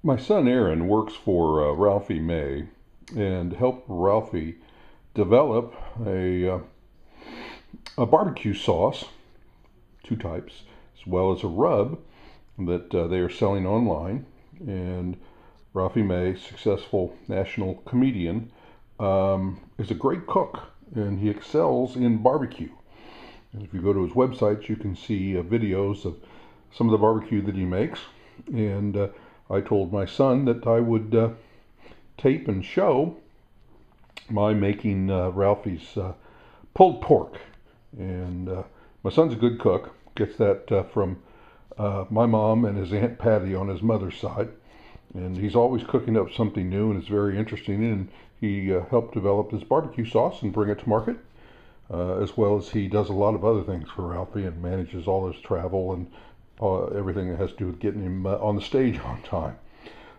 My son Aaron works for Ralphie May and helped Ralphie develop a barbecue sauce, two types, as well as a rub that they are selling online. And Ralphie May, successful national comedian, is a great cook and he excels in barbecue. And if you go to his website, you can see videos of some of the barbecue that he makes. And I told my son that I would tape and show my making Ralphie's pulled pork. And my son's a good cook, gets that from my mom and his Aunt Patty on his mother's side. And he's always cooking up something new and it's very interesting. And he helped develop this barbecue sauce and bring it to market. As well as he does a lot of other things for Ralphie and manages all his travel and everything that has to do with getting him on the stage on time.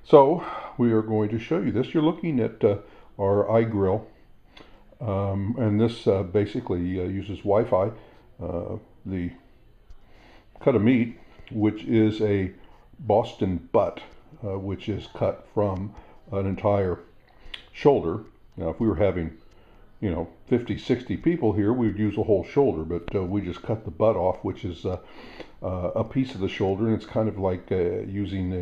So we are going to show you this. You're looking at our iGrill, and this basically uses Wi-Fi. The cut of meat, which is a Boston butt, which is cut from an entire shoulder. Now, if we were having 50, 60 people here, we would use a whole shoulder, but we just cut the butt off, which is a piece of the shoulder, and it's kind of like using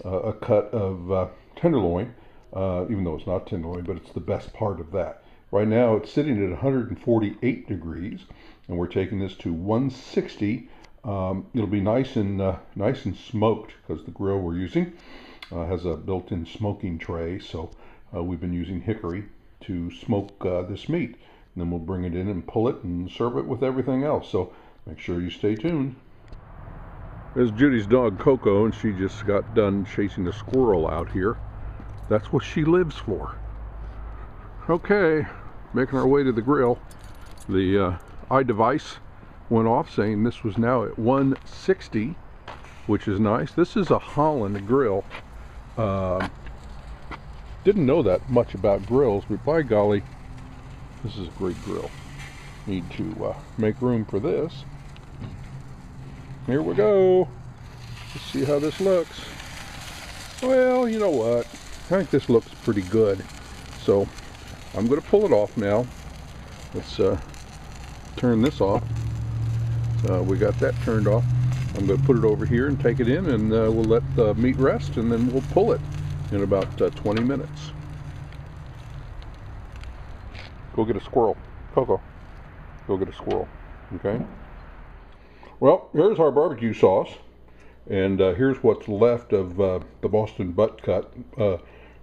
a cut of tenderloin, even though it's not tenderloin, but it's the best part of that. Right now, it's sitting at 148 degrees, and we're taking this to 160. It'll be nice and smoked because the grill we're using has a built-in smoking tray, so we've been using hickory to smoke this meat. And then we'll bring it in and pull it and serve it with everything else. So make sure you stay tuned. There's Judy's dog Coco, and she just got done chasing a squirrel out here. That's what she lives for. Okay, making our way to the grill. The iDevice went off saying this was now at 160, which is nice. This is a Holland grill. Didn't know that much about grills, but by golly, this is a great grill. Need to make room for this. Here we go. Let's see how this looks. Well, you know what? I think this looks pretty good. So I'm going to pull it off now. Let's turn this off. We got that turned off. I'm going to put it over here and take it in, and we'll let the meat rest, and then we'll pull it in about 20 minutes. Go get a squirrel. Coco, go get a squirrel. Okay? Well, here's our barbecue sauce. And here's what's left of the Boston butt cut.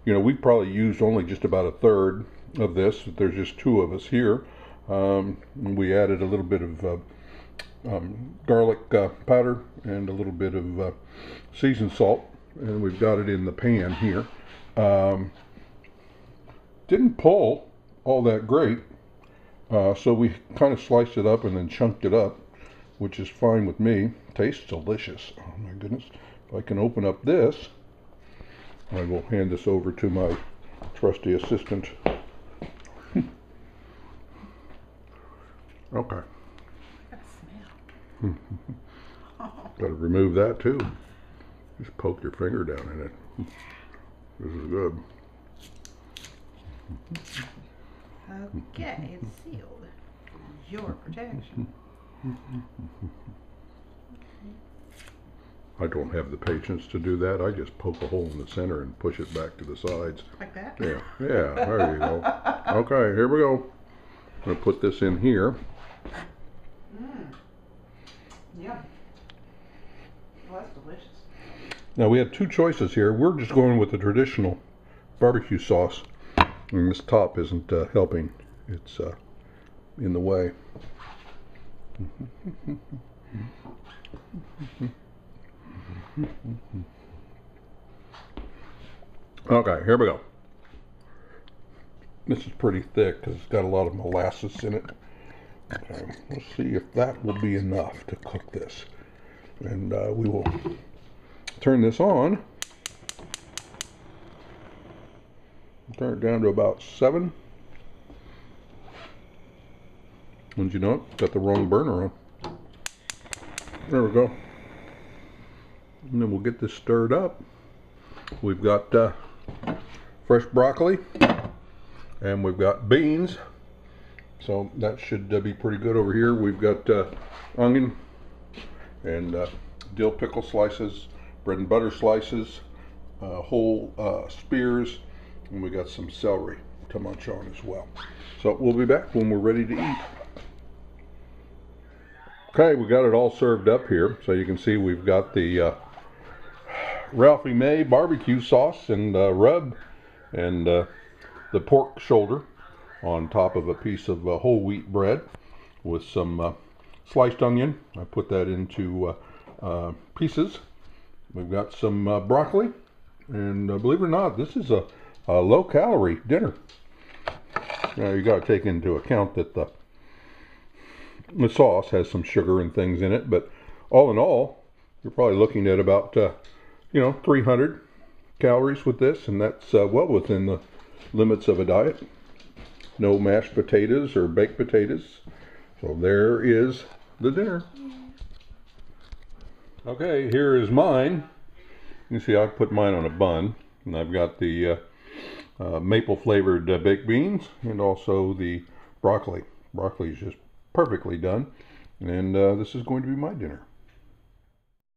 We probably used only just about a third of this. There's just two of us here. We added a little bit of garlic powder and a little bit of seasoned salt. And we've got it in the pan here. Didn't pull all that great, so we kind of sliced it up and then chunked it up, which is fine with me. Tastes delicious. Oh my goodness. If I can open up this, I will hand this over to my trusty assistant. Okay. Got to remove that too. Just poke your finger down in it. This is good. Okay, it's sealed. Your protection. I don't have the patience to do that. I just poke a hole in the center and push it back to the sides. Like that? Yeah, there you go. Okay, here we go. I'm going to put this in here. Yeah. Well, that's delicious. Now we have two choices here. We're just going with the traditional barbecue sauce. And this top isn't helping. It's in the way. Okay, here we go. This is pretty thick because it's got a lot of molasses in it. Okay, let's see if that will be enough to cook this. And we will turn this on. Turn it down to about 7. And you know it, got the wrong burner on. There we go. And then we'll get this stirred up. We've got fresh broccoli, and we've got beans. So that should be pretty good over here. We've got onion and dill pickle slices, bread and butter slices, whole spears, and we got some celery to munch on as well. So we'll be back when we're ready to eat. Okay, we got it all served up here. So you can see we've got the Ralphie May BBQ sauce and rub, and the pork shoulder on top of a piece of whole wheat bread with some sliced onion. I put that into pieces. We've got some broccoli, and believe it or not, this is a low-calorie dinner. Now you got to take into account that the sauce has some sugar and things in it, but all in all, you're probably looking at about 300 calories with this, and that's well within the limits of a diet. No mashed potatoes or baked potatoes. So there is the dinner. Okay, here is mine. You can see I put mine on a bun, and I've got the maple flavored baked beans and also the broccoli. Broccoli is just perfectly done, and this is going to be my dinner.